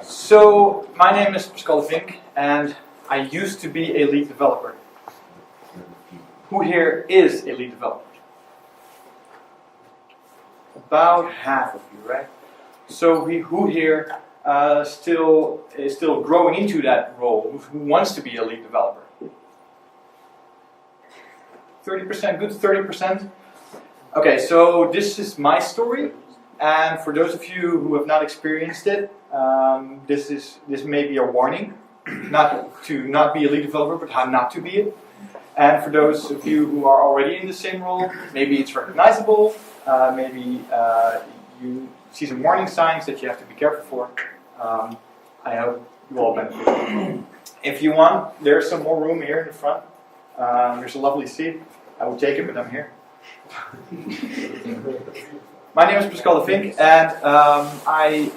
So, my name is Pascal Vink, and I used to be a lead developer. Who here is a lead developer? About half of you, right? So, who here is still growing into that role? Who wants to be a lead developer? 30%, good 30%. Okay, so this is my story, and for those of you who have not experienced it, this may be a warning, not to not be a lead developer, but how not to be it. And for those of you who are already in the same role, maybe it's recognizable, maybe you see some warning signs that you have to be careful for. I hope you all benefit. If you want, there's some more room here in the front. There's a lovely seat. I would take it, but I'm here. My name is Pascal Vink, and I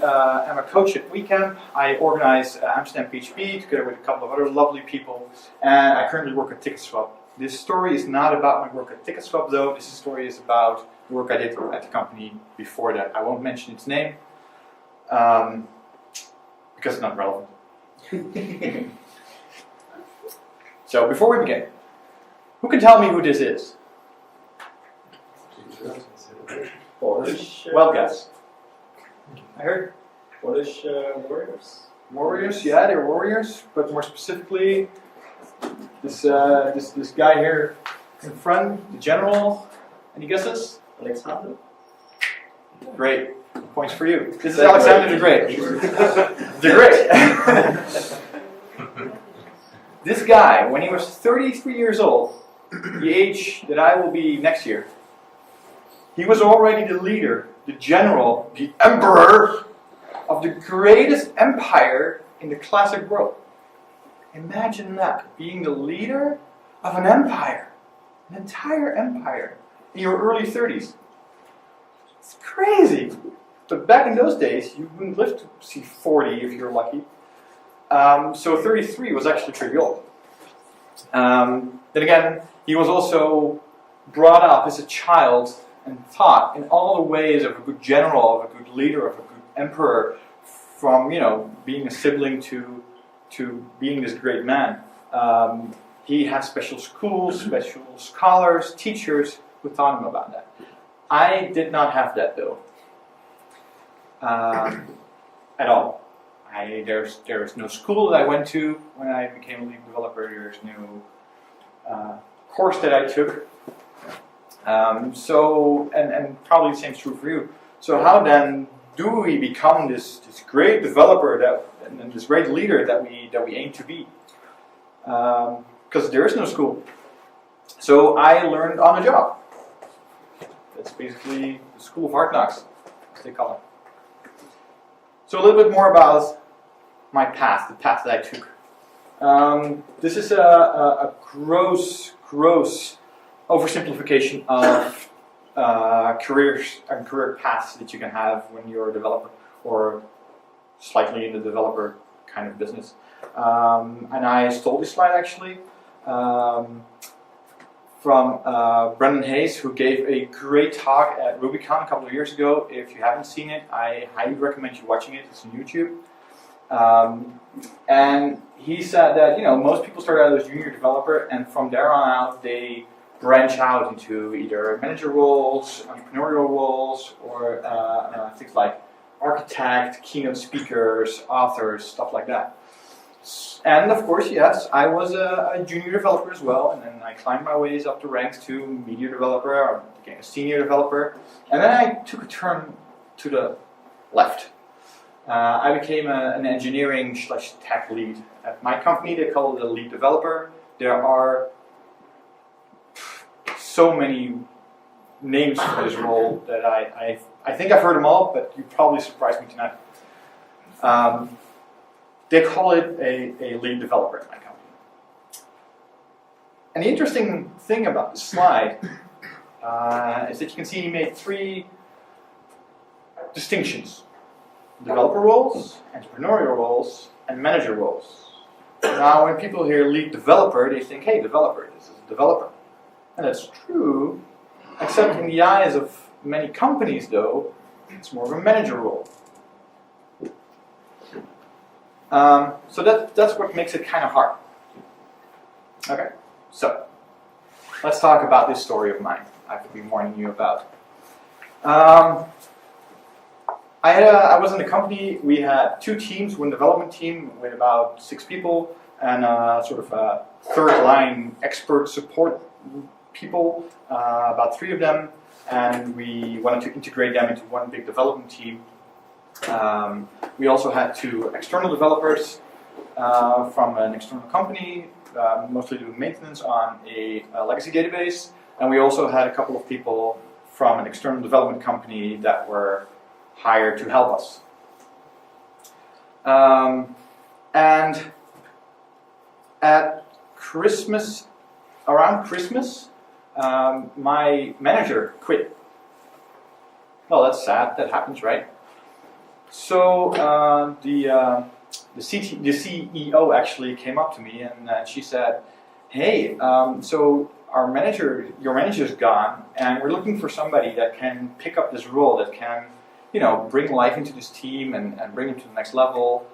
am a coach at WeCamp. I organize Amsterdam PHP together with a couple of other lovely people, and I currently work at TicketSwap. This story is not about my work at TicketSwap, though. This story is about the work I did at the company before that. I won't mention its name because it's not relevant. So before we begin, who can tell me who this is? Polish. Well, guess. I heard Polish warriors. warriors. Yeah, they're warriors, but more specifically, this guy here in front, the general. Any guesses? Alexander. Great. Points for you. This is Alexander the Great. The Great. This guy, when he was 33 years old, the age that I will be next year, he was already the leader, the general, the emperor of the greatest empire in the classic world. Imagine that, being the leader of an empire, an entire empire, in your early 30s. It's crazy. But back in those days, you wouldn't live to see 40 if you're lucky. So 33 was actually trivial. Then again, he was also brought up as a child and taught in all the ways of a good general, of a good leader, of a good emperor, from being a sibling to being this great man. He had special schools, special scholars, teachers who taught him about that. I did not have that though, at all. There's no school that I went to when I became a lead developer. There's no course that I took. And probably the same is true for you. So how then do we become this great developer and this great leader that we aim to be? Because there is no school. So I learned on the job. That's basically the school of hard knocks, as they call it. So a little bit more about my path, the path that I took. This is a gross oversimplification of careers and career paths that you can have when you're a developer or slightly in the developer kind of business. And I stole this slide actually from Brendan Hayes, who gave a great talk at RubyCon a couple of years ago. If you haven't seen it, I highly recommend you watching it. It's on YouTube. And he said that most people start out as junior developer, and from there on out they branch out into either manager roles, entrepreneurial roles, or things like architect, keynote speakers, authors, stuff like that. And of course, yes, I was a junior developer as well, and then I climbed my ways up the ranks to media developer, or became a senior developer, and then I took a turn to the left. I became an engineering / tech lead. At my company, they call it a lead developer. There are so many names for this role that I think I've heard them all, but you probably surprised me tonight. They call it a lead developer at my company. And the interesting thing about this slide is that you can see he made 3 distinctions. Developer roles, entrepreneurial roles, and manager roles. Now when people hear lead developer, they think, hey, developer, this is a developer. And that's true, except in the eyes of many companies though, it's more of a manager role. So that's what makes it kind of hard. Okay, so let's talk about this story of mine I've been warning you about. I was in a company. We had two teams, one development team with about 6 people, and sort of a third line expert support people, about 3 of them, and we wanted to integrate them into one big development team. We also had 2 external developers from an external company, mostly doing maintenance on a legacy database, and we also had a couple of people from an external development company that were hired to help us. And at Christmas, around Christmas, my manager quit. Well, that's sad. That happens, right? So the CEO actually came up to me and she said, "Hey, so your manager's gone, and we're looking for somebody that can pick up this role, that can, bring life into this team and bring them to the next level,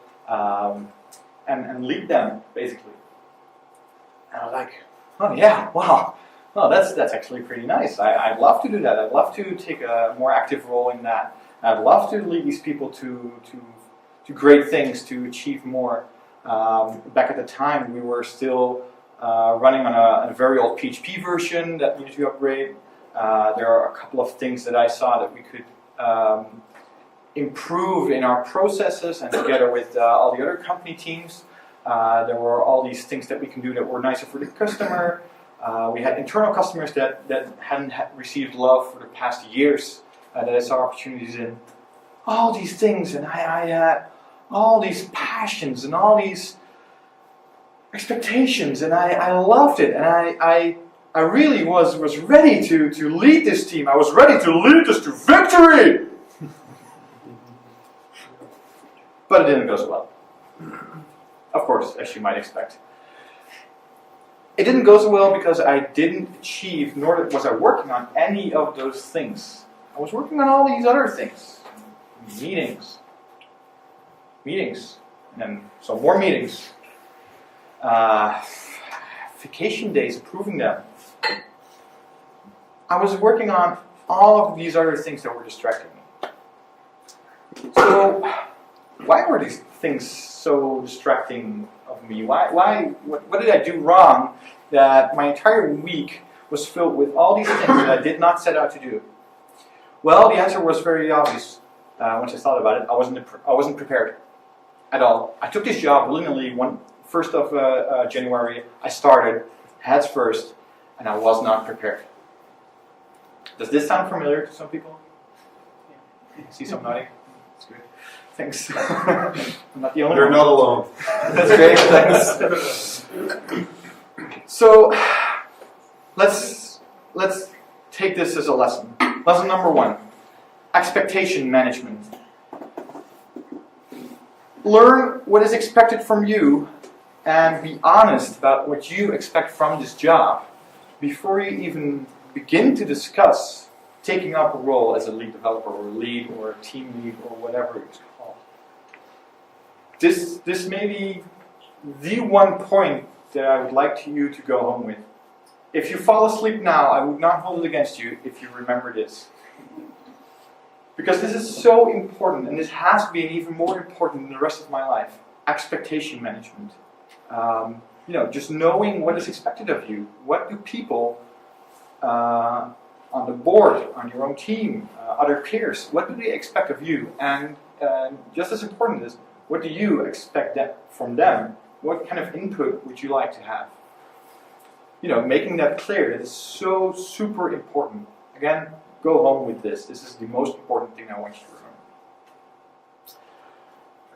and lead them, basically." And I was like, "Oh yeah, wow. Well, that's actually pretty nice. I'd love to do that. I'd love to take a more active role in that. I'd love to lead these people to great things, to achieve more." Back at the time, we were still running on a very old PHP version that needed to be upgraded. There are a couple of things that I saw that we could improve in our processes, and together with all the other company teams, there were all these things that we can do that were nicer for the customer. We had internal customers that hadn't received love for the past years, that I saw opportunities in. All these things, and I had all these passions and all these expectations, and I loved it, and I really was ready to lead this team. I was ready to lead this to victory! But it didn't go so well. Of course, as you might expect. It didn't go so well because I didn't achieve, nor was I working on any of those things. I was working on all these other things. Meetings, and then some more meetings. Vacation days, approving them. I was working on all of these other things that were distracting me. So, why were these things so distracting of me? What did I do wrong that my entire week was filled with all these things that I did not set out to do? Well, the answer was very obvious. Once I thought about it, I wasn't prepared at all. I took this job willingly. 1st of January, I started heads first, and I was not prepared. Does this sound familiar to some people? Yeah. See some nodding? That's good. Thanks. I'm not the only one. You're not alone. That's great. Thanks. So let's take this as a lesson. Lesson number 1. Expectation management. Learn what is expected from you and be honest about what you expect from this job before you even begin to discuss taking up a role as a lead developer or lead or a team lead or whatever it's called. This may be the one point that I would like you to go home with. If you fall asleep now, I would not hold it against you if you remember this. Because this is so important, and this has been even more important in the rest of my life. Expectation management. Just knowing what is expected of you. What do people on the board, on your own team, other peers, what do they expect of you? And just as important is, what do you expect from them? What kind of input would you like to have? Making that clear, that is so super important. Again, go home with this. This is the most important thing I want you to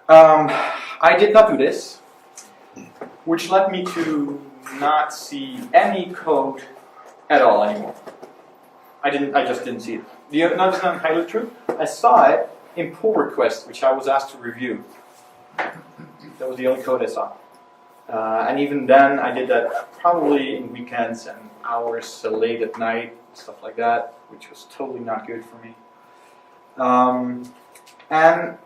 remember. I did not do this, which led me to not see any code at all anymore. I just didn't see it. Notice that I'm highly true. I saw it in pull requests, which I was asked to review. That was the only code I saw. And even then, I did that probably in weekends and hours late at night, stuff like that, which was totally not good for me. And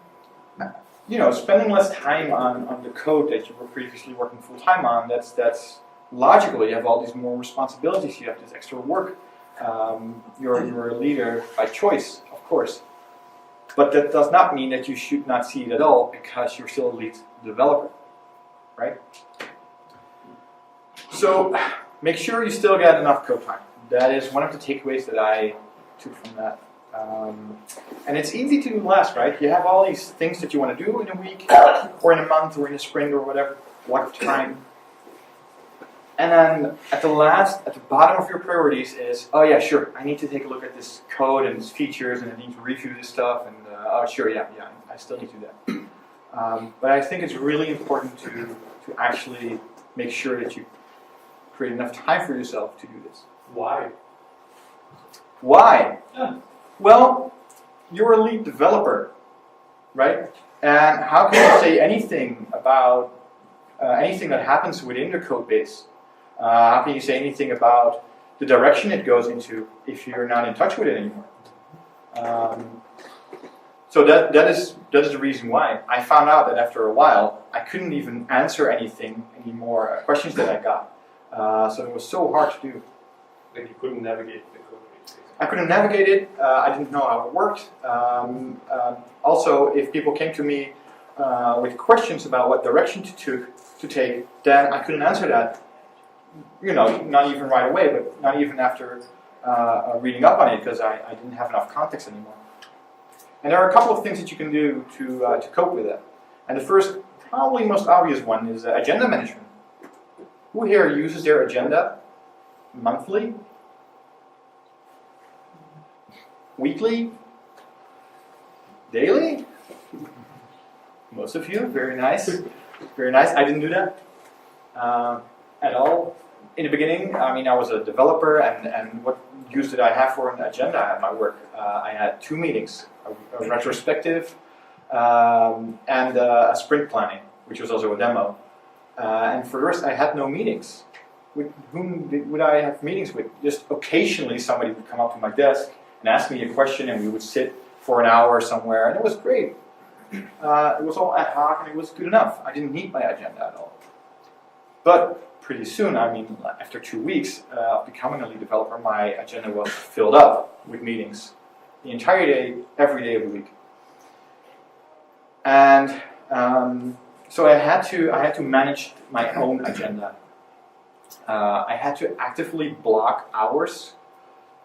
spending less time on the code that you were previously working full time on, that's logical. You have all these more responsibilities, you have this extra work. You're a leader by choice, of course. But that does not mean that you should not see it at all, because you're still a lead developer, right? So make sure you still get enough code time. That is one of the takeaways that I took from that. And it's easy to do less, right? You have all these things that you want to do in a week, or in a month, or in a sprint, or whatever, what time. And then at the bottom of your priorities is, oh yeah, sure, I need to take a look at this code and its features, and I need to review this stuff, and oh sure, yeah, I still need to do that. But I think it's really important to actually make sure that you create enough time for yourself to do this. Why? Why? Yeah. Well, you're a lead developer, right? And how can you say anything about anything that happens within the code base? How can you say anything about the direction it goes into if you're not in touch with it anymore? So that is the reason why. I found out that after a while, I couldn't even answer anything anymore, questions that I got. So it was so hard to do. Like you couldn't navigate the code base. I couldn't navigate it. I didn't know how it worked. Also, if people came to me with questions about what direction to take, then I couldn't answer that. Not even right away, but not even after reading up on it, because I didn't have enough context anymore. And there are a couple of things that you can do to cope with that. And the first, probably most obvious one, is agenda management. Who here uses their agenda monthly? Weekly? Daily? Most of you, very nice. Very nice. I didn't do that at all. In the beginning, I was a developer, and what use did I have for an agenda at my work? I had 2 meetings, a retrospective and a sprint planning, which was also a demo. And for the rest, I had no meetings. With whom would I have meetings with? Just occasionally somebody would come up to my desk and ask me a question, and we would sit for an hour somewhere, and it was great. It was all ad hoc, and it was good enough. I didn't need my agenda at all. But pretty soon, after 2 weeks of becoming a lead developer, my agenda was filled up with meetings. The entire day, every day of the week. And so I had to manage my own agenda. I had to actively block hours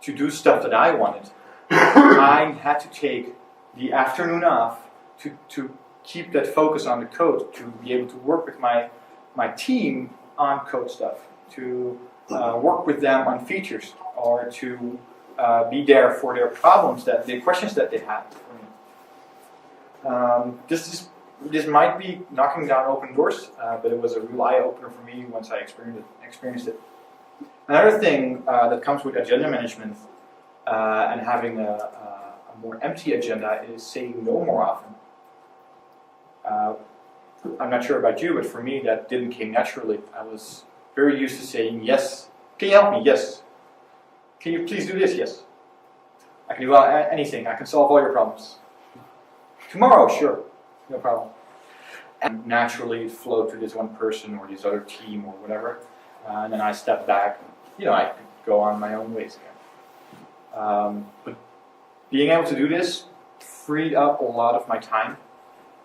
to do stuff that I wanted. I had to take the afternoon off to keep that focus on the code, to be able to work with my team on code stuff, to work with them on features, or to be there for their problems, the questions that they had for me. This might be knocking down open doors, but it was a real eye-opener for me once I experienced it. Another thing that comes with agenda management and having a more empty agenda is saying no more often. I'm not sure about you, but for me that didn't come naturally. I was very used to saying yes. Can you help me? Yes. Can you please do this? Yes. I can do anything. I can solve all your problems. Tomorrow, sure. No problem. And naturally flow to this one person or this other team or whatever. And then I step back. I could go on my own ways again. But being able to do this freed up a lot of my time.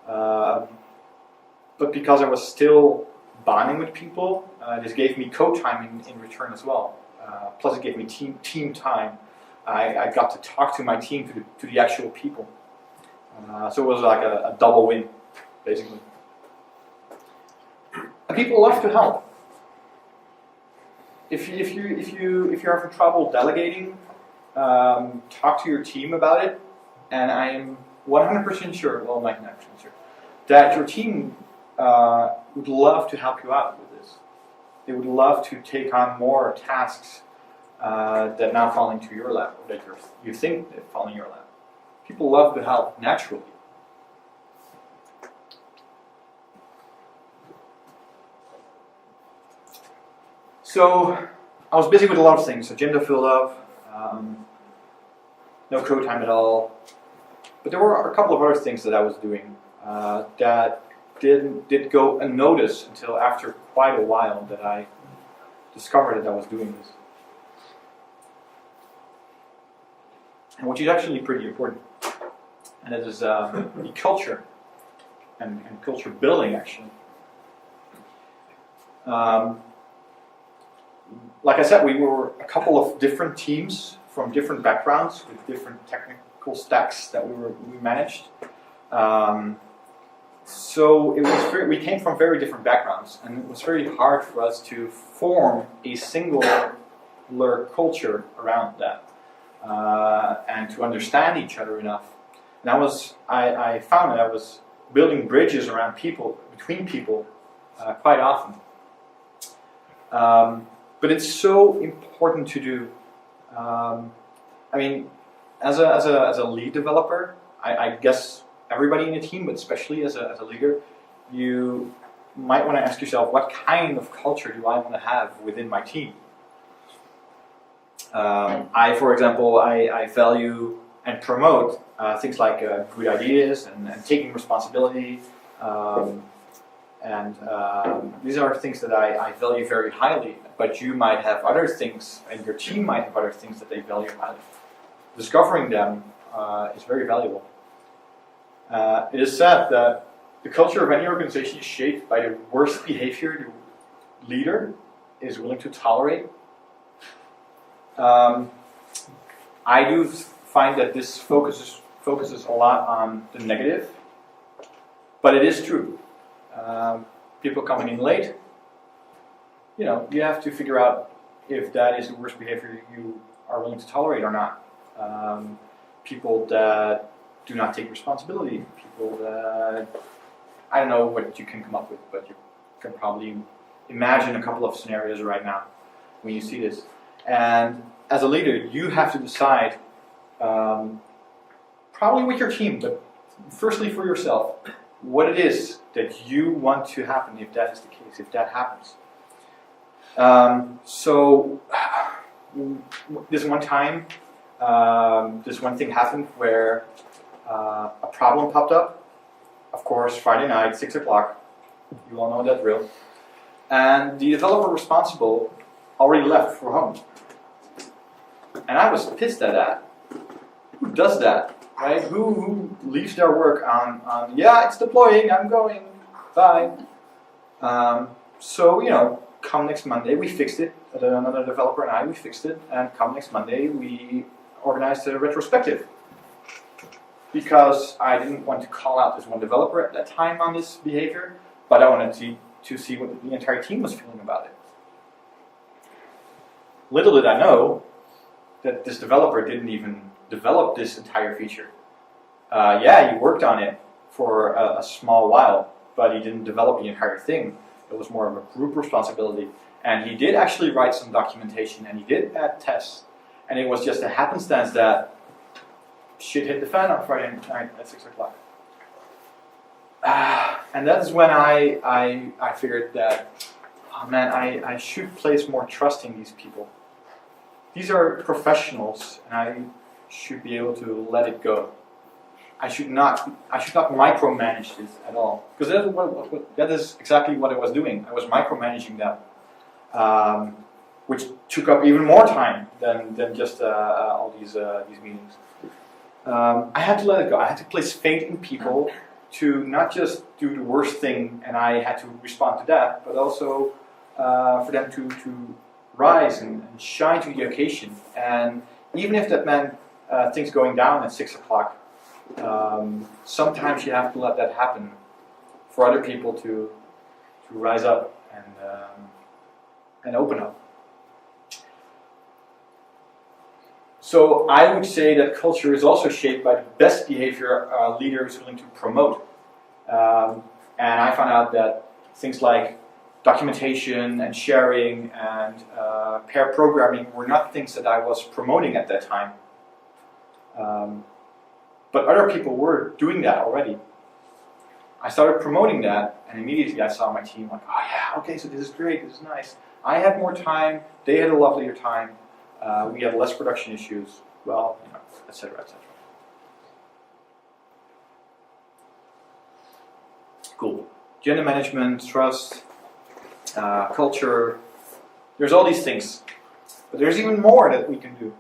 But because I was still bonding with people, this gave me code time in return as well. Plus it gave me team time. I got to talk to my team, to the actual people. So it was like a double win, basically. And people love to help. If you're having trouble delegating, talk to your team about it. And I am 100% sure, well, 99% sure, that your team would love to help you out with this. They would love to take on more tasks that now fall into your lap, or that you think that fall in your lap. People love to help naturally. So I was busy with a lot of things. Agenda filled up, no code time at all. But there were a couple of other things that I was doing that did go unnoticed until after quite a while that I discovered that I was doing this. And which is actually pretty important. And it is the culture and culture building, actually. Like I said, we were a couple of different teams from different backgrounds with different technical stacks that we managed. So it was we came from very different backgrounds, and it was very hard for us to form a singular culture around that, and to understand each other enough. And I found that I was building bridges around between people, quite often. But it's so important to do. I mean, as a lead developer, I guess everybody in a team, but especially as a leader, you might want to ask yourself, what kind of culture do I want to have within my team? For example, I value and promote things like good ideas and taking responsibility. These are things that I value very highly, but you might have other things, and your team might have other things that they value highly. Discovering them is very valuable. It is said that the culture of any organization is shaped by the worst behavior the leader is willing to tolerate. I do find that this focuses a lot on the negative, but it is true. People coming in late, you have to figure out if that is the worst behavior you are willing to tolerate or not. People that do not take responsibility, people that, I don't know what you can come up with, but you can probably imagine a couple of scenarios right now when you see this. And as a leader, you have to decide, probably with your team, but firstly for yourself, what it is that you want to happen if that is the case, if that happens. So this one time, this one thing happened where a problem popped up. Of course, Friday night, 6 o'clock. You all know that drill. And the developer responsible already left for home. And I was pissed at that. Who does that? Right? Who leaves their work on yeah, it's deploying, I'm going, bye. So, come next Monday, we fixed it. Another developer and I, we fixed it. And come next Monday, we organized a retrospective. Because I didn't want to call out this one developer at that time on this behavior, but I wanted to see what the entire team was feeling about it. Little did I know that this developer didn't even develop this entire feature. He worked on it for a small while, but he didn't develop the entire thing. It was more of a group responsibility. And he did actually write some documentation, and he did add tests. And it was just a happenstance that shit hit the fan on Friday night at 6 o'clock. And that's when I figured that, oh man, I should place more trust in these people. These are professionals, and I should be able to let it go. I should not micromanage this at all, because that is exactly what I was doing. I was micromanaging them, which took up even more time than just all these meetings. I had to let it go. I had to place faith in people to not just do the worst thing, and I had to respond to that, but also for them to rise and shine to the occasion. And even if that meant things going down at 6 o'clock, sometimes you have to let that happen for other people to rise up and open up. So I would say that culture is also shaped by the best behavior a leader is willing to promote. And I found out that things like documentation and sharing and pair programming were not things that I was promoting at that time. But other people were doing that already. I started promoting that, and immediately I saw my team like, oh yeah, okay, so this is great, this is nice. I had more time, they had a lovelier time, we had less production issues, well, etc., etc. Cool. Gender management, trust, culture. There's all these things. But there's even more that we can do.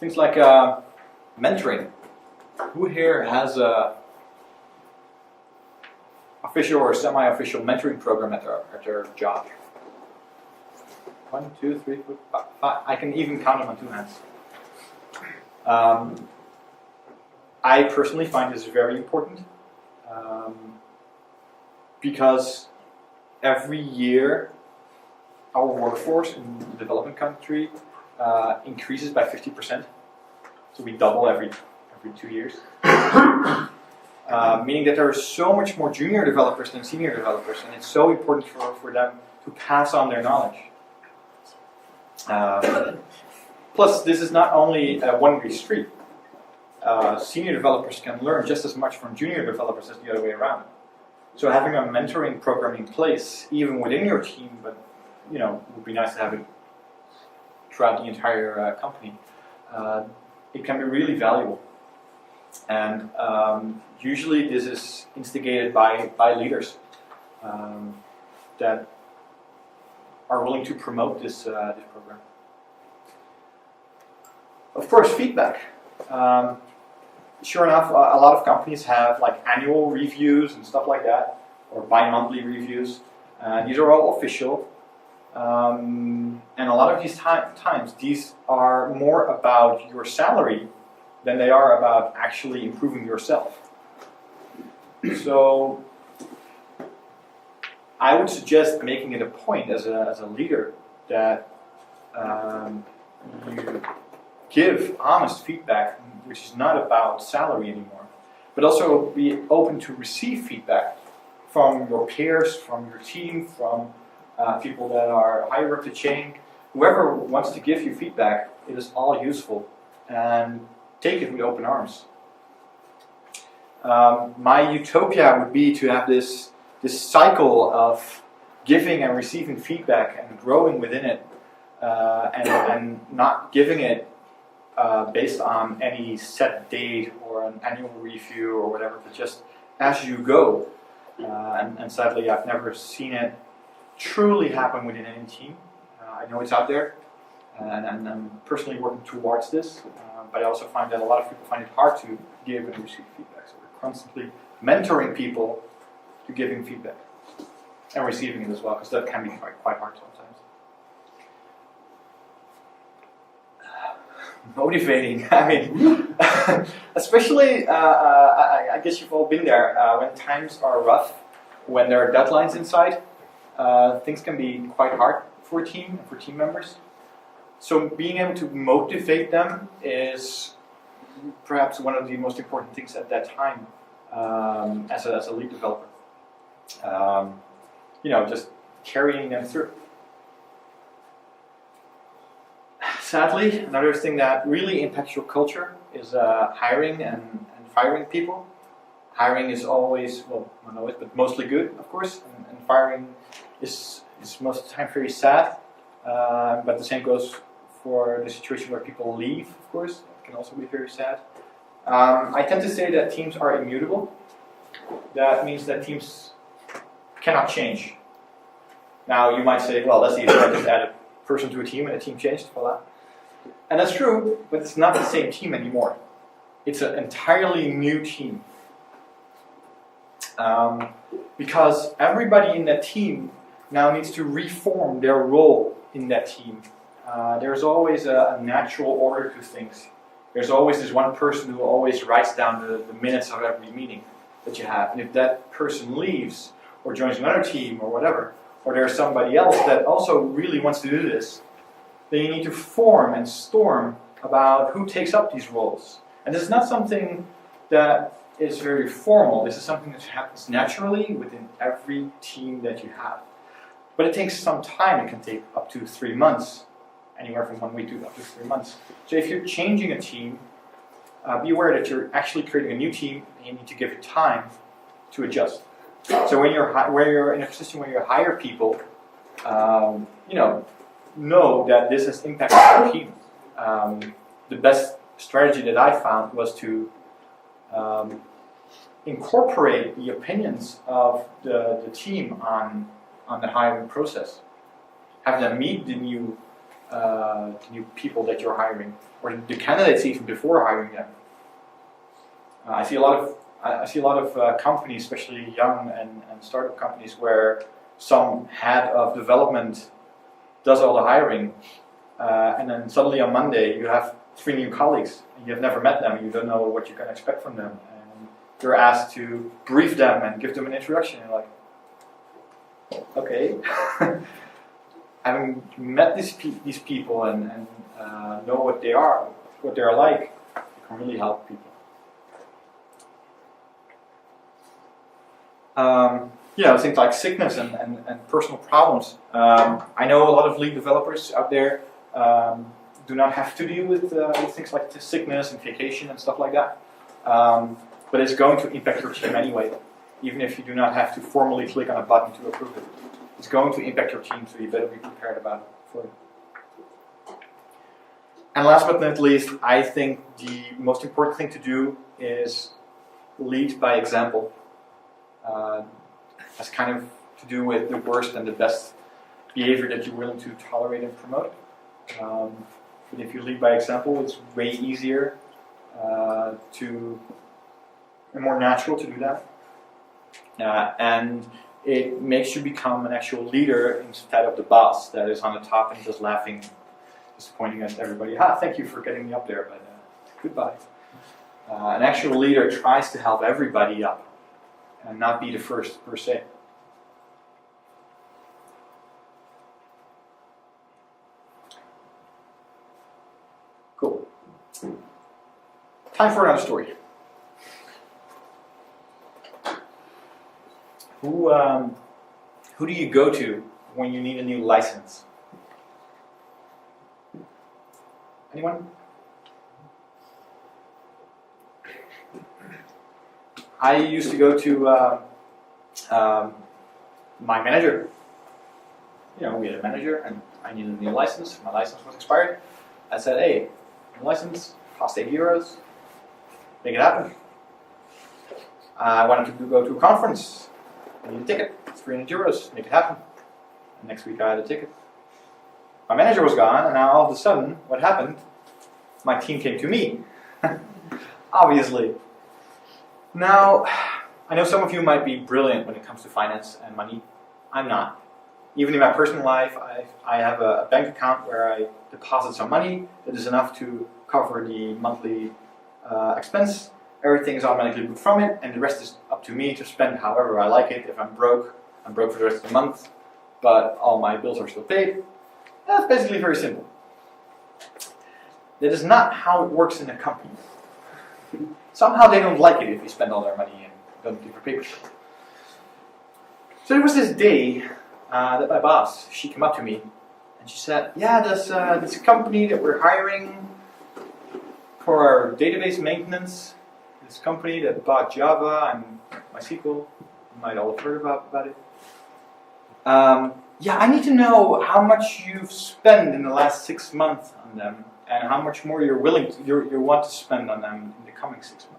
Things like mentoring. Who here has a official or semi-official mentoring program at their job? 1, 2, 3, 4, 5. I can even count them on 2 hands. I personally find this very important because every year our workforce in the development country increases by 50%. So we double every 2 years. Meaning that there are so much more junior developers than senior developers, and it's so important for them to pass on their knowledge. Plus, this is not only a one-way street. Senior developers can learn just as much from junior developers as the other way around. So having a mentoring program in place, even within your team, but it would be nice to have it throughout the entire company. It can be really valuable. And usually this is instigated by leaders that are willing to promote this program. Of course, feedback. Sure enough, a lot of companies have like annual reviews and stuff like that, or bi-monthly reviews. These are all official. And a lot of these times, these are more about your salary than they are about actually improving yourself. So I would suggest making it a point as a leader that you give honest feedback, which is not about salary anymore, but also be open to receive feedback from your peers, from your team, from people that are higher up the chain. Whoever wants to give you feedback, it is all useful, and take it with open arms. My utopia would be to have this cycle of giving and receiving feedback and growing within it, and not giving it based on any set date or an annual review or whatever, but just as you go. And sadly, I've never seen it truly happen within any team. I know it's out there, and I'm personally working towards this, but I also find that a lot of people find it hard to give and receive feedback. So we're constantly mentoring people to giving feedback and receiving it as well, because that can be quite hard sometimes. Motivating. I mean, especially, I guess you've all been there, when times are rough, when there are deadlines inside, things can be quite hard for a team, for team members. So being able to motivate them is perhaps one of the most important things at that time, as a lead developer. Just carrying them through. Sadly, another thing that really impacts your culture is hiring and firing people. Hiring is always, well, not always, but mostly good, of course, and firing is most of the time very sad. But the same goes for the situation where people leave, of course. It can also be very sad. I tend to say that teams are immutable. That means that teams cannot change. Now, you might say, well, let's see if I just add a person to a team and a team changed, voila. And that's true, but it's not the same team anymore. It's an entirely new team. Because everybody in that team now needs to reform their role in that team. There's always a natural order to things. There's always this one person who always writes down the minutes of every meeting that you have. And if that person leaves, or joins another team, or whatever, or there's somebody else that also really wants to do this, then you need to form and storm about who takes up these roles. And this is not something that is very formal. This is something that happens naturally within every team that you have. But it takes some time. It can take up to 3 months, anywhere from 1 week to up to 3 months. So if you're changing a team, be aware that you're actually creating a new team, and you need to give it time to adjust. So when you're in a position where you hire people, know that this has impacted your team. The best strategy that I found was to incorporate the opinions of the team on the hiring process. Have them meet the new people that you're hiring, or the candidates even before hiring them. I see a lot of companies, especially young and startup companies, where some head of development does all the hiring, and then suddenly on Monday you have 3 new colleagues, and you have never met them, and you don't know what you can expect from them, and you're asked to brief them and give them an introduction. You're like, okay, having met these people and know what they're like, it can really help people. Things like sickness and personal problems. I know a lot of lead developers out there do not have to deal with things like sickness and vacation and stuff like that. But it's going to impact your team anyway, even if you do not have to formally click on a button to approve it. It's going to impact your team, so you better be prepared about it for it. And last but not least, I think the most important thing to do is lead by example. Has kind of to do with the worst and the best behavior that you're willing to tolerate and promote. But if you lead by example, it's way easier and more natural to do that. And it makes you become an actual leader instead of the boss that is on the top and just laughing, just pointing at everybody. Thank you for getting me up there, but goodbye. An actual leader tries to help everybody up and not be the first per se. Cool. Time for another story. Who do you go to when you need a new license? Anyone? I used to go to my manager. We had a manager, and I needed a new license. My license was expired. I said, "Hey, new license costs €8. Make it happen." I wanted to go to a conference. I need a ticket. It's €300. Make it happen. And next week I had a ticket. My manager was gone, and now all of a sudden, what happened? My team came to me. Obviously. Now, I know some of you might be brilliant when it comes to finance and money. I'm not. Even in my personal life, I have a bank account where I deposit some money that is enough to cover the monthly expense. Everything is automatically booked from it, and the rest is up to me to spend however I like it. If I'm broke for the rest of the month, but all my bills are still paid. That's basically very simple. That is not how it works in a company. Somehow they don't like it if you spend all their money and don't give your papers. So there was this day that my boss, she came up to me and she said, "Yeah, this company that we're hiring for our database maintenance, this company that bought Java and MySQL, you might all have heard about it. I need to know how much you've spent in the last 6 months on them, and how much more you want to spend on them in the coming 6 months."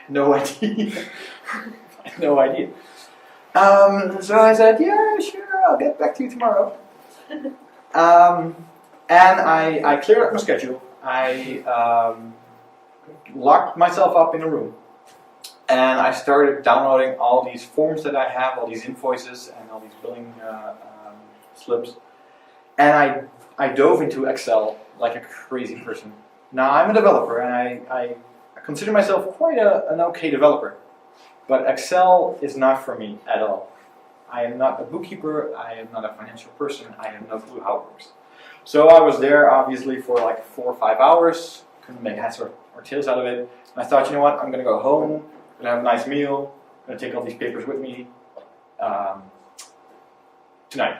No idea. I had no idea. So I said, "Yeah, sure, I'll get back to you tomorrow." And I cleared up my schedule. I locked myself up in a room. And I started downloading all these forms that I have, all these invoices and all these billing slips. And I dove into Excel like a crazy person. Now, I'm a developer, and I consider myself quite an okay developer. But Excel is not for me at all. I am not a bookkeeper, I am not a financial person, I have no clue how it works. So I was there, obviously, for like 4 or 5 hours, couldn't make heads or tails out of it. And I thought, you know what, I'm going to go home, I'm going to have a nice meal, I'm going to take all these papers with me tonight.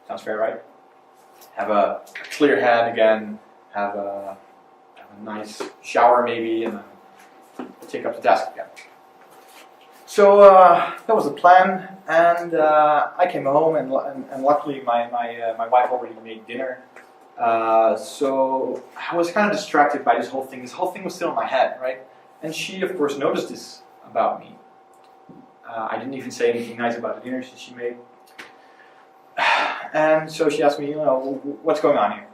Sounds fair, right? Have a clear head again, have a nice shower maybe, and then take up the task again. So that was the plan, and I came home, and luckily my wife already made dinner. So I was kind of distracted by this whole thing. This whole thing was still in my head, right? And she, of course, noticed this about me. I didn't even say anything nice about the dinner she made. And so she asked me, you know, what's going on here?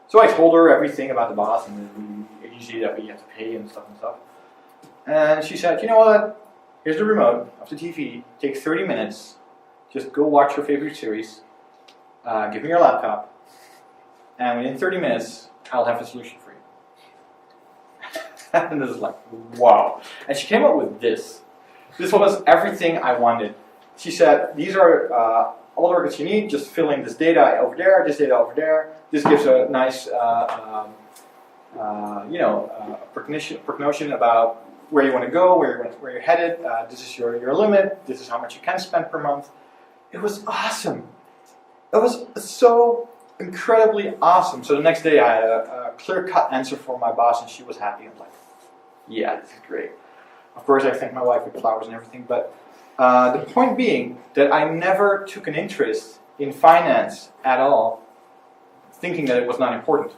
So I told her everything about the boss and the agency that we have to pay and stuff. And she said, you know what? Here's the remote of the TV. Take 30 minutes. Just go watch your favorite series. Give me your laptop. And within 30 minutes, I'll have a solution for you. And this is like, wow. And she came up with this. This was everything I wanted. She said, these are all the records you need. Just fill in this data over there, this data over there. This gives a nice, prognosis about where you want to go, where you're headed. This is your limit. This is how much you can spend per month. It was awesome. It was so incredibly awesome. So the next day I had a clear-cut answer for my boss, and she was happy. I'm like, yeah, this is great. Of course, I thanked my wife with flowers and everything, but the point being that I never took an interest in finance at all, thinking that it was not important.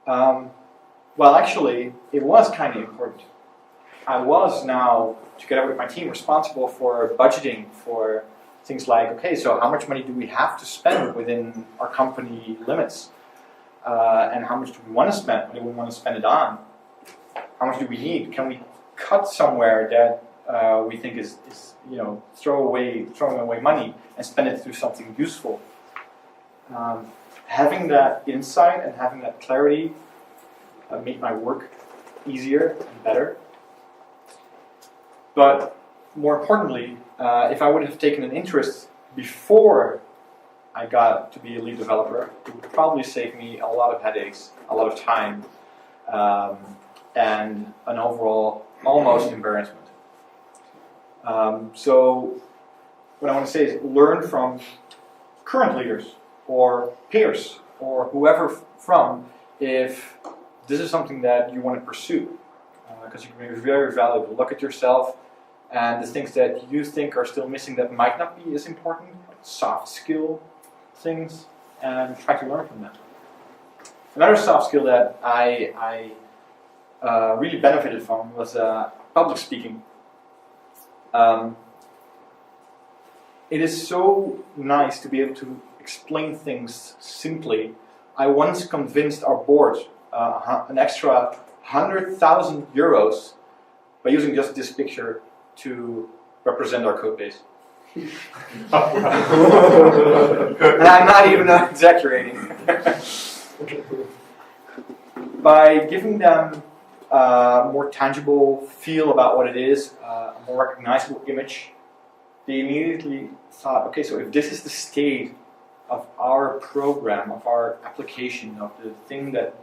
Well, actually, it was kind of important. I was now, together with my team, responsible for budgeting for things like, okay, so how much money do we have to spend within our company limits? And how much do we want to spend? What do we want to spend it on? How much do we need? Can we cut somewhere that we think is throwing away money and spend it through something useful? Having that insight and having that clarity made my work easier and better. But more importantly, if I would have taken an interest before I got to be a lead developer, it would probably save me a lot of headaches, a lot of time, and an overall almost embarrassment. So what I want to say is learn from current leaders or peers or whoever from if this is something that you want to pursue, because it can be very valuable. Look at yourself and the things that you think are still missing that might not be as important, like soft skill things, and try to learn from them. Another soft skill that I really benefited from was public speaking. It is so nice to be able to explain things simply. I once convinced our board an extra 100,000 euros by using just this picture to represent our code base. And I'm not even exaggerating. By giving them a more tangible feel about what it is, a more recognizable image, they immediately thought, okay, so if this is the state of our program, of our application, of the thing that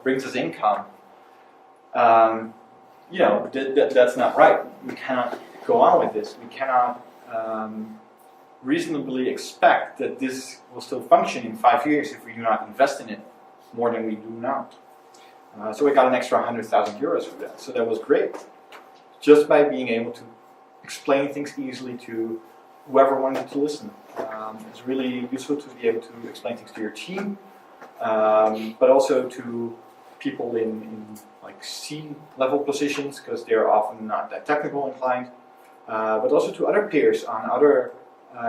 brings us income, that's not right. We cannot go on with this. We cannot reasonably expect that this will still function in 5 years if we do not invest in it more than we do now. So we got an extra 100,000 euros for that. So that was great. Just by being able to explain things easily to whoever wanted to listen. It's really useful to be able to explain things to your team, but also to people in like C-level positions, because they're often not that technical inclined, but also to other peers on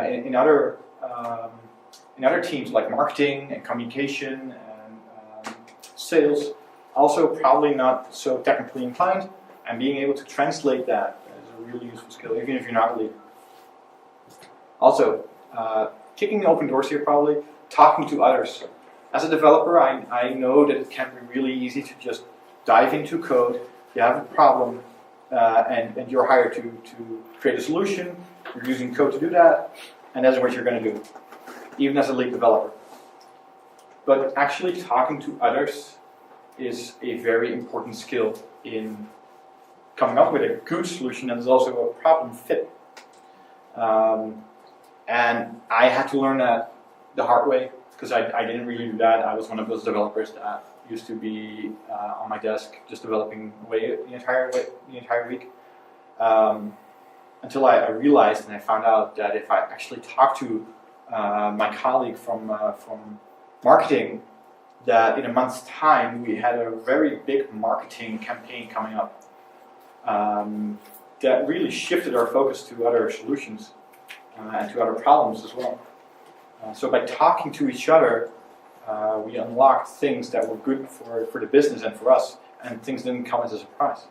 in other teams like marketing and communication and sales. Also probably not so technically inclined, and being able to translate that is a really useful skill, even if you're not a leader. Also, kicking the open doors here probably, talking to others. As a developer, I know that it can be really easy to just dive into code. You have a problem, and you're hired to create a solution. You're using code to do that, and that's what you're going to do, even as a lead developer. But actually talking to others is a very important skill in coming up with a good solution that is also a problem fit. And I had to learn that the hard way, because I didn't really do that. I was one of those developers that used to be on my desk just developing away the entire week. Until I realized and I found out that if I actually talk to my colleague from marketing that in a month's time we had a very big marketing campaign coming up that really shifted our focus to other solutions and to other problems as well. So by talking to each other, we unlocked things that were good for the business and for us, and things didn't come as a surprise.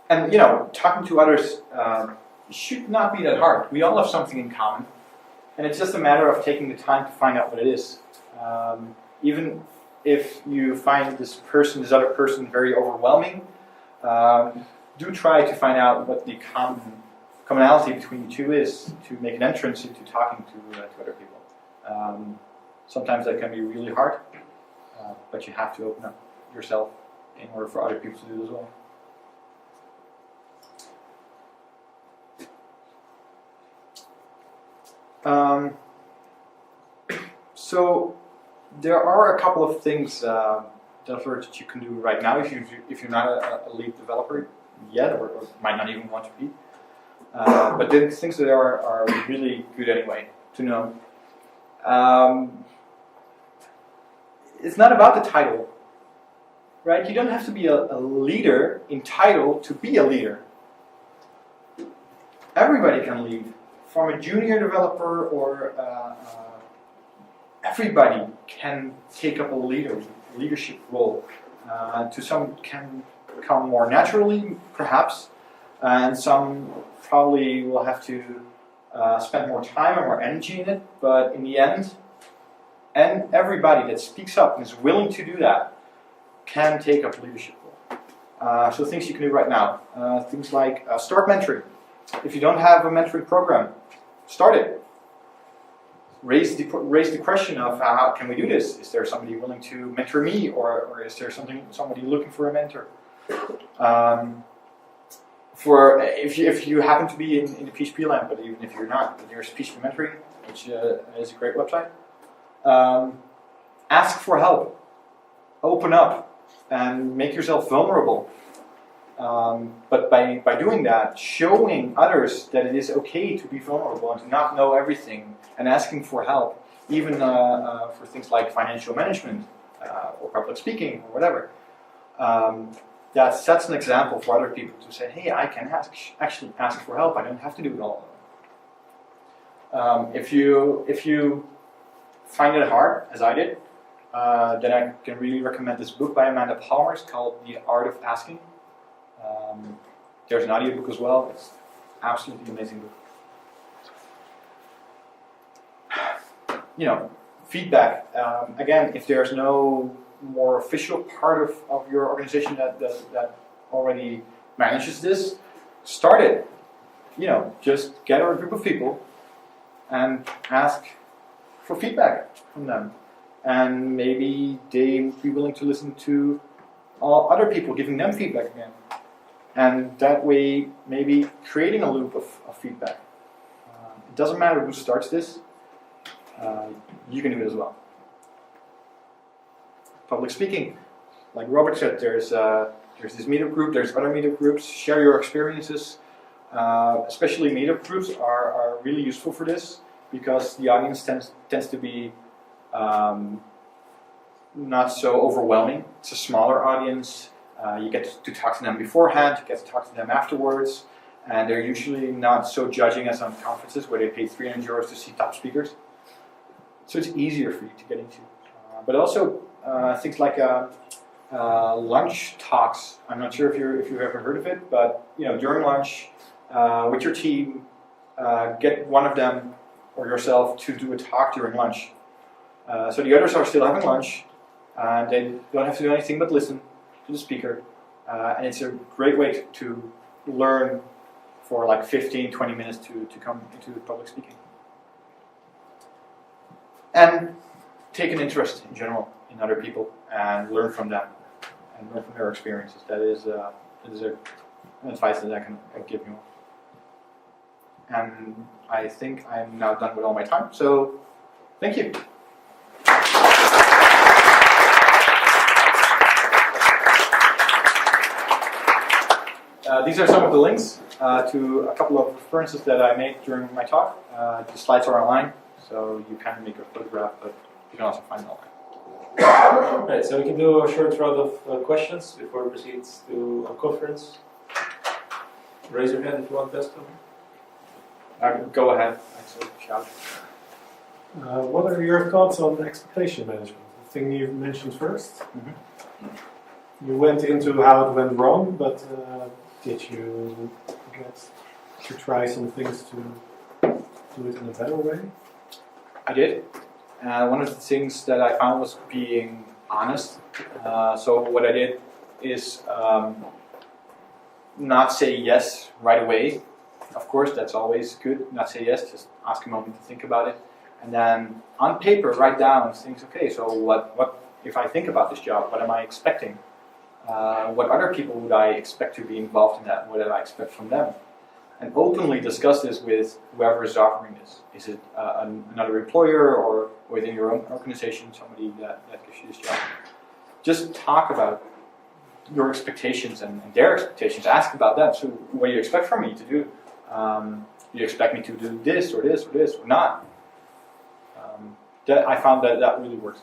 And talking to others should not be that hard. We all have something in common, and it's just a matter of taking the time to find out what it is. Even if you find this other person very overwhelming, do try to find out what the commonality between you two is to make an entrance into talking to other people. Sometimes that can be really hard, but you have to open up yourself in order for other people to do it as well. So there are a couple of things that you can do right now if you're not a lead developer yet, or might not even want to be. But the things that are really good anyway to know. It's not about the title, right? You don't have to be a leader in title to be a leader. Everybody can lead, from a junior developer or everybody can take up a leadership role. To some can come more naturally, perhaps, and some probably will have to spend more time and more energy in it. But in the end, and everybody that speaks up and is willing to do that can take up a leadership role. So things you can do right now, things like start mentoring. If you don't have a mentoring program, start it. Raise the question of how can we do this? Is there somebody willing to mentor me, or is there somebody looking for a mentor? If you happen to be in the PHP land, but even if you're not, there's PHP mentoring, which is a great website. Ask for help. Open up and make yourself vulnerable. But by doing that, showing others that it is okay to be vulnerable and to not know everything, and asking for help, even for things like financial management or public speaking or whatever, that sets an example for other people to say, hey, I can actually ask for help. I don't have to do it all alone. If you find it hard, as I did, then I can really recommend this book by Amanda Palmer. It's called The Art of Asking. There's an audiobook as well. It's absolutely amazing book. Feedback. Again, if there's no more official part of your organization that already manages this, start it. Just gather a group of people and ask for feedback from them. And maybe they would be willing to listen to other people giving them feedback again. And that way, maybe creating a loop of feedback. It doesn't matter who starts this, you can do it as well. Public speaking, like Robert said, there's this meetup group, there's other meetup groups. Share your experiences. Especially meetup groups are really useful for this, because the audience tends to be not so overwhelming. It's a smaller audience. You get to talk to them beforehand, you get to talk to them afterwards, and they're usually not so judging as on conferences where they pay €300 to see top speakers. So it's easier for you to get into. But also things like lunch talks. I'm not sure if you've ever heard of it, but during lunch with your team, get one of them or yourself to do a talk during lunch. So the others are still having lunch, and they don't have to do anything but listen to the speaker, and it's a great way to learn for like 15-20 minutes to come into public speaking. And take an interest in general in other people and learn from them and learn from their experiences. That is an advice that I can give you. And I think I'm now done with all my time, so thank you. these are some of the links to a couple of references that I made during my talk. The slides are online, so you can make a photograph, but you can also find them online. Right, so we can do a short round of questions before we proceed to a conference. Raise your hand if you want, Pascal. Go ahead. Shout. What are your thoughts on expectation management? The thing you mentioned first. You went into how it went wrong, but did you get to try some things to do it in a better way? I did. One of the things that I found was being honest. So what I did is not say yes right away. Of course, that's always good. Not say yes, just ask a moment to think about it. And then on paper, write down things, okay, so what if I think about this job, what am I expecting? What other people would I expect to be involved in that? What do I expect from them? And openly discuss this with whoever is offering this. Is it another employer or within your own organization, somebody that gives you this job? Just talk about your expectations and their expectations. Ask about that. So what do you expect from me to do? Do you expect me to do this or this or this or not? I found that really works.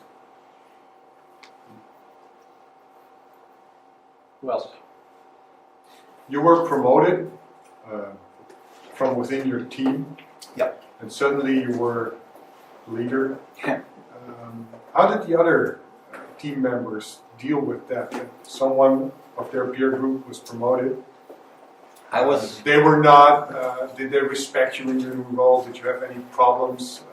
Who else? You were promoted from within your team. Yep. And suddenly you were leader. How did the other team members deal with that? That someone of their peer group was promoted. They were not. Did they respect you in your new role? Did you have any problems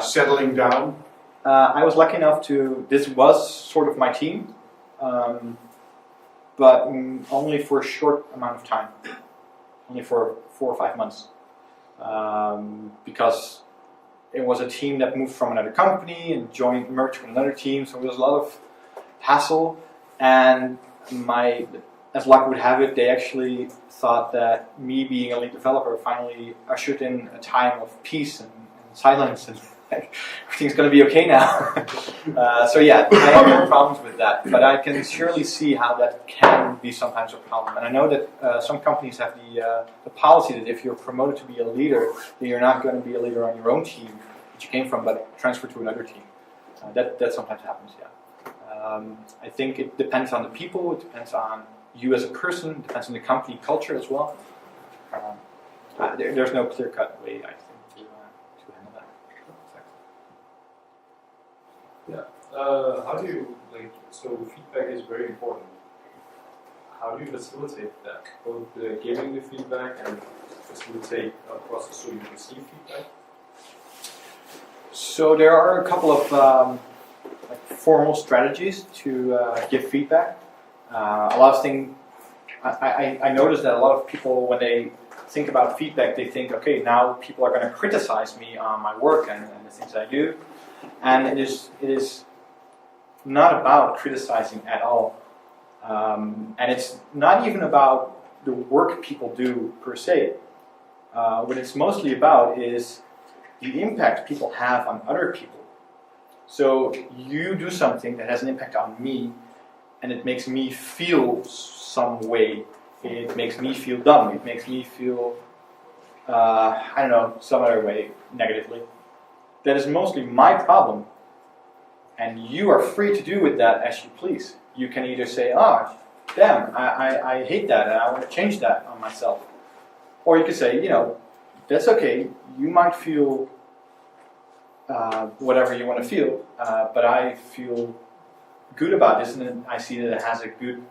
settling down? I was lucky enough to. This was sort of my team. But only for a short amount of time, only for 4 or 5 months, because it was a team that moved from another company and merged with another team, so there was a lot of hassle, and as luck would have it, they actually thought that me being a lead developer finally ushered in a time of peace and silence, and everything's going to be okay now. So yeah, I have no problems with that, but I can surely see how that can be sometimes a problem. And I know that some companies have the policy that if you're promoted to be a leader, then you're not going to be a leader on your own team that you came from, but transfer to another team. That sometimes happens, yeah. I think it depends on the people, it depends on you as a person, it depends on the company culture as well. There's no clear-cut way, I think. How do you, so feedback is very important. How do you facilitate that? Both giving the feedback and facilitate a process so you receive feedback? So there are a couple of formal strategies to give feedback. A lot of things, I noticed that a lot of people, when they think about feedback, they think, okay, now people are going to criticize me on my work and the things I do. And it is not about criticizing at all. And it's not even about the work people do per se. What it's mostly about is the impact people have on other people. So you do something that has an impact on me, and it makes me feel some way. It makes me feel dumb. It makes me feel, some other way, negatively. That is mostly my problem. And you are free to do with that as you please. You can either say, oh, damn, I hate that and I want to change that on myself. Or you could say, that's okay. You might feel whatever you want to feel, but I feel good about this, and I see that it has a good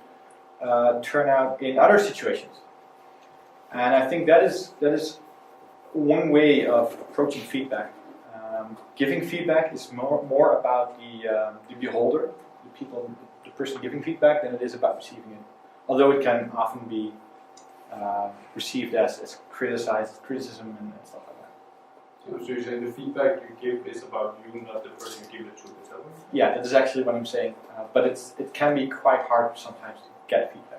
turnout in other situations. And I think that is one way of approaching feedback. Giving feedback is more about the beholder, the person giving feedback, than it is about receiving it. Although it can often be received as criticism and stuff like that. So you're saying the feedback you give is about you, not the person you give it to. Is that what? Yeah, that is actually what I'm saying. But it can be quite hard sometimes to get feedback.